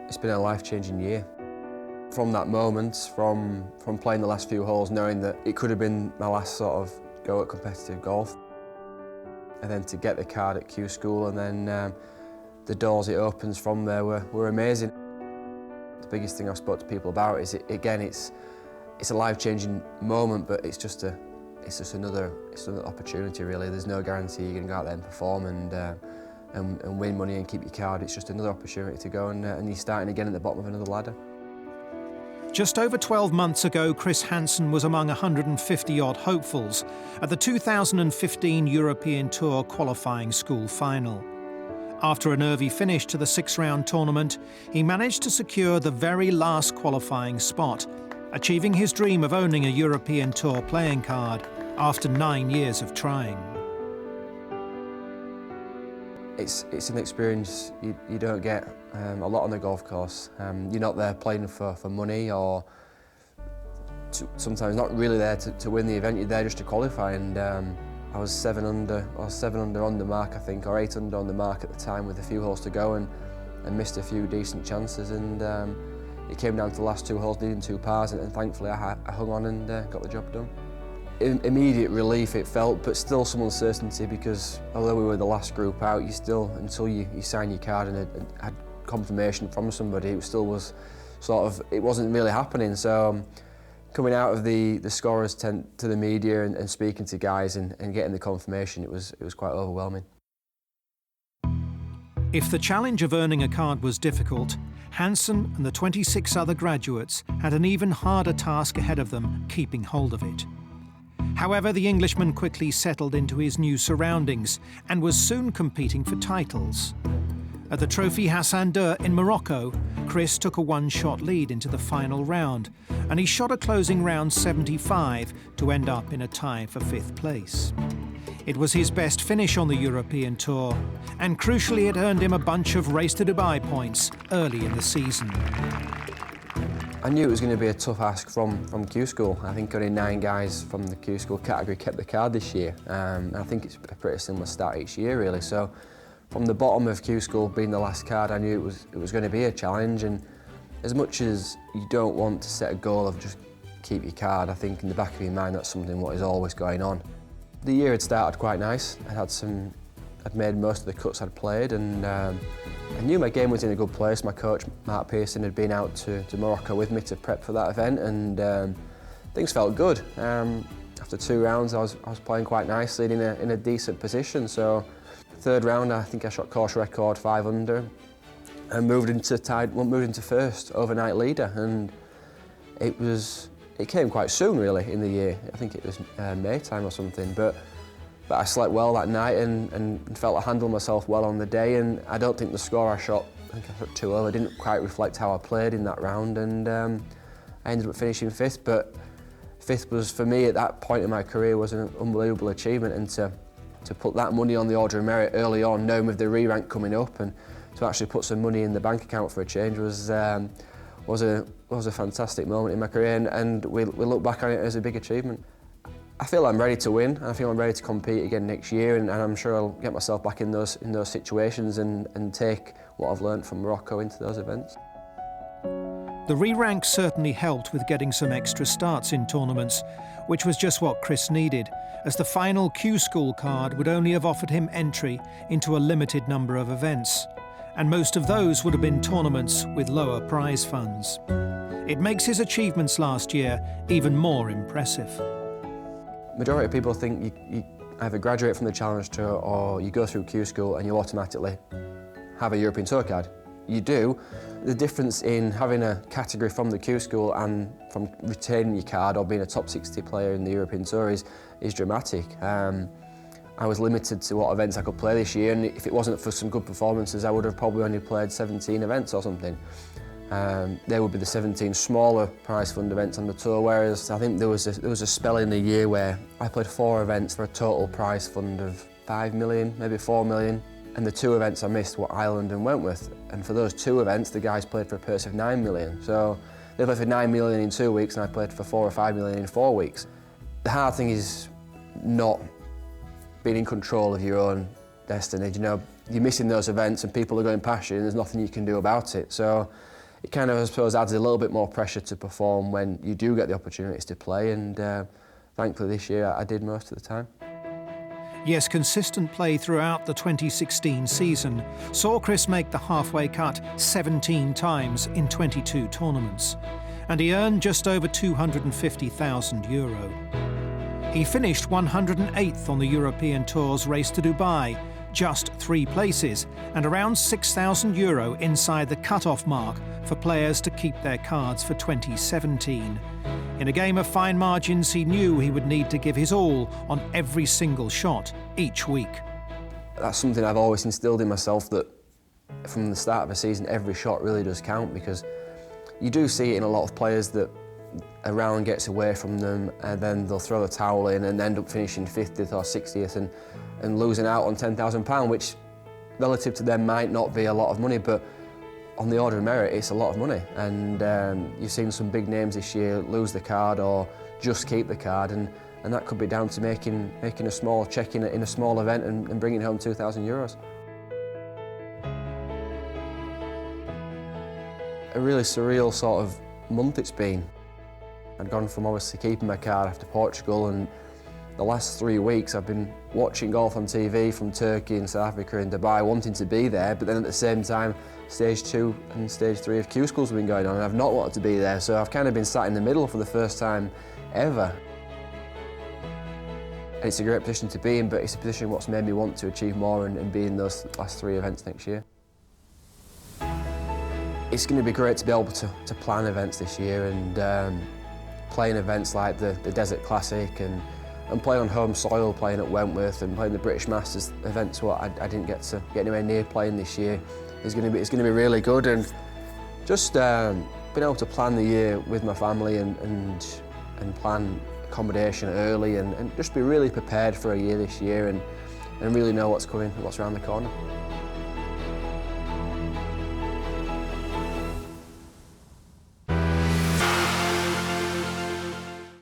It's been a life-changing year. From that moment, from playing the last few holes, knowing that it could have been my last sort of go at competitive golf, and then to get the card at Q School, and then the doors it opens from there were amazing. The biggest thing I've spoke to people about is, it's a life-changing moment, but it's just another opportunity really. There's no guarantee you're going to go out there and perform and win money and keep your card. It's just another opportunity to go and you're starting again at the bottom of another ladder. Just over 12 months ago, Chris Hanson was among 150-odd hopefuls at the 2015 European Tour qualifying school final. After a nervy finish to the six-round tournament, he managed to secure the very last qualifying spot, achieving his dream of owning a European Tour playing card after 9 years of trying. It's an experience you don't get a lot on the golf course. You're not there playing for money, or sometimes not really there to win the event. You're there just to qualify, and I was 7 under on the mark, I think, or 8 under on the mark at the time with a few holes to go, and missed a few decent chances, and it came down to the last 2 holes, needing 2 pars, and thankfully I hung on and got the job done. Immediate relief it felt, but still some uncertainty, because although we were the last group out, you still, until you sign your card and had confirmation from somebody, it still was sort of, it wasn't really happening. So coming out of the scorer's tent to the media and speaking to guys and getting the confirmation, it was quite overwhelming. If the challenge of earning a card was difficult, Hanson and the 26 other graduates had an even harder task ahead of them, keeping hold of it. However, the Englishman quickly settled into his new surroundings and was soon competing for titles. At the Trophy Hassan II in Morocco, Chris took a one-shot lead into the final round, and he shot a closing round 75 to end up in a tie for 5th place. It was his best finish on the European Tour, and crucially it earned him a bunch of Race to Dubai points early in the season. I knew it was going to be a tough ask from Q School. I think only 9 guys from the Q School category kept the card this year. I think it's a pretty similar start each year really. So from the bottom of Q School being the last card, I knew it was going to be a challenge, and as much as you don't want to set a goal of just keep your card, I think in the back of your mind that's something what is always going on. The year had started quite nice. I'd made most of the cuts I'd played, and I knew my game was in a good place. My coach, Mark Pearson, had been out to Morocco with me to prep for that event, and things felt good. After 2 rounds, I was playing quite nicely and in a decent position. So, 3rd round, I think I shot course record 5 under, and moved into first, overnight leader, and it came quite soon really in the year. I think it was May time or something, but I slept well that night and felt I handled myself well on the day, and I don't think the score I shot, I think I shot too early, didn't quite reflect how I played in that round, and I ended up finishing 5th, but 5th was, for me at that point in my career, was an unbelievable achievement, and to put that money on the order of merit early on, knowing with the re-rank coming up, and to actually put some money in the bank account for a change was a fantastic moment in my career, and we look back on it as a big achievement. I feel I'm ready to win. I feel I'm ready to compete again next year, and I'm sure I'll get myself back in those situations and take what I've learned from Morocco into those events. The re-rank certainly helped with getting some extra starts in tournaments, which was just what Chris needed, as the final Q School card would only have offered him entry into a limited number of events, and most of those would have been tournaments with lower prize funds. It makes his achievements last year even more impressive. Majority of people think you either graduate from the Challenge Tour or you go through Q School and you automatically have a European Tour card. You do. The difference in having a category from the Q School and from retaining your card or being a top 60 player in the European Tour is dramatic. I was limited to what events I could play this year, and if it wasn't for some good performances, I would have probably only played 17 events or something. There would be the 17 smaller prize fund events on the tour, whereas I think there was a spell in the year where I played 4 events for a total prize fund of 5 million, maybe 4 million, and the 2 events I missed were Ireland and Wentworth, and for those 2 events the guys played for a purse of 9 million. So they played for 9 million in 2 weeks and I played for 4 or 5 million in 4 weeks. The hard thing is not being in control of your own destiny. You know, you're missing those events and people are going past you and there's nothing you can do about it. So it kind of, I suppose, adds a little bit more pressure to perform when you do get the opportunities to play, and thankfully this year I did most of the time. Yes, consistent play throughout the 2016 season saw Chris make the halfway cut 17 times in 22 tournaments, and he earned just over €250,000. He finished 108th on the European Tour's race to Dubai, just 3 places, and around €6,000 inside the cut-off mark for players to keep their cards for 2017. In a game of fine margins, he knew he would need to give his all on every single shot each week. That's something I've always instilled in myself, that from the start of a season, every shot really does count, because you do see it in a lot of players that a round gets away from them and then they'll throw the towel in and end up finishing 50th or 60th and losing out on £10,000, which relative to them might not be a lot of money, but on the order of merit, it's a lot of money. And you've seen some big names this year lose the card or just keep the card, and that could be down to making a small check in a small event and bringing home €2,000. A really surreal sort of month it's been. I'd gone from obviously keeping my card after Portugal, and the last 3 weeks I've been watching golf on TV from Turkey and South Africa and Dubai, wanting to be there, but then at the same time Stage 2 and Stage 3 of Q Schools have been going on and I've not wanted to be there, so I've kind of been sat in the middle for the first time ever. It's a great position to be in, but it's a position what's made me want to achieve more and be in those last 3 events next year. It's going to be great to be able to plan events this year and playing events like the Desert Classic and playing on home soil, playing at Wentworth and playing the British Masters events, what I didn't get anywhere near playing this year. It's going to be really good, and just being able to plan the year with my family and plan accommodation early and just be really prepared for a year this year and really know what's coming, what's around the corner.